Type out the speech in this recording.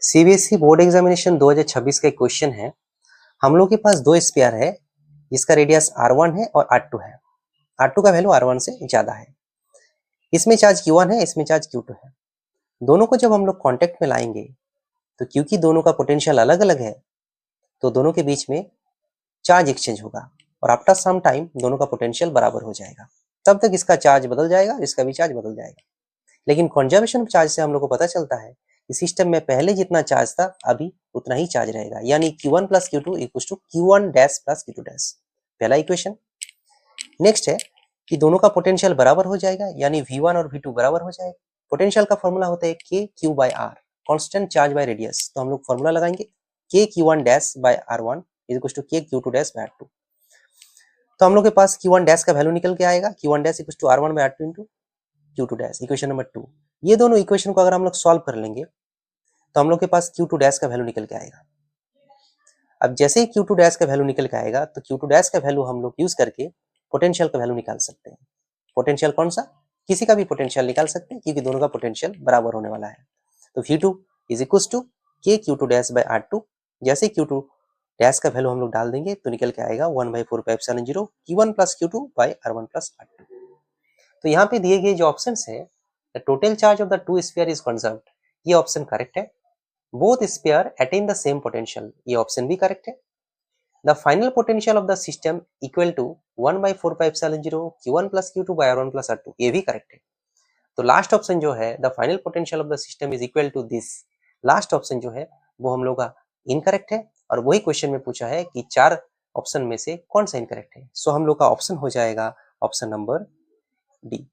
CBSE board examination 2026 का एक question है। हम लोग के पास दो स्फीयर है जिसका रेडियस r1 है और r2 है। r2 का वैल्यू r1 से ज्यादा है। इसमें चार्ज q1 है, इसमें चार्ज q2 है। दोनों को जब हम लोग कांटेक्ट में लाएंगे तो क्योंकि दोनों का पोटेंशियल अलग अलग है तो दोनों के बीच में चार्ज एक्सचेंज होगा और आफ्टर सम टाइम दोनों का पोटेंशियल बराबर हो जाएगा। तब तक इसका चार्ज बदल जाएगा, इसका भी चार्ज बदल जाएगा। लेकिन कंजर्वेशन ऑफ चार्ज से हम लोग को पता चलता है कि सिस्टम में पहले जितना चार्ज था अभी उतना ही चार्ज रहेगा, यानी Q1 plus Q2 equals to Q1 dash plus Q2 dash. पहला इक्वेशन। नेक्स्ट है कि दोनों का पोटेंशियल बराबर हो जाएगा, यानी V1 और V2 बराबर हो जाएगा। पोटेंशियल का फॉर्मूला होता है KQ by R, constant charge by radius. तो हम लोग फॉर्मूला लगाएंगे KQ1 dash by R1 equals to KQ2 dash by R2। तो हम लोग के पास Q1 डैश का वैल्यू निकल के आएगा, Q1 dash equals to R1 by R2 into Q2 dash, equation number 2। ये दोनों इक्वेशन को अगर हम लोग सॉल्व कर लेंगे तो हम लोग के पास Q2 डैश का वैल्यू निकल के आएगा। अब जैसे ही Q2 डैश का वैल्यू निकल के आएगा तो Q2 डैश का वैल्यू हम लोग यूज करके पोटेंशियल का वैल्यू निकाल सकते हैं। पोटेंशियल कौन सा? किसी का भी पोटेंशियल निकाल सकते हैं क्योंकि दोनों का पोटेंशियल बराबर होने वाला है। तो V2 is equals to KQ2 dash by R2। जैसे Q2 डैश का वैल्यू हम लोग डाल देंगे तो निकल के आएगा 1/4πε0 Q1 plus Q2 by R1 plus R2। तो यहाँ पे दिए गए जो ऑप्शंस है, the total charge of the two sphere is conserved, ये ऑप्शन करेक्ट है। Both sphere attain the same potential, ये ऑप्शन भी करेक्ट है। The final potential of the system equal to 1/4πε0 Q1 plus Q2 by R1 plus R2, ये भी correct है। तो last option जो है the final potential of the system is equal to this, last option जो है वो हम लोग का इनकरेक्ट है और वही क्वेश्चन में पूछा है कि चार ऑप्शन में से कौन सा इनकरेक्ट है। सो हम लोग का ऑप्शन हो जाएगा ऑप्शन नंबर डी।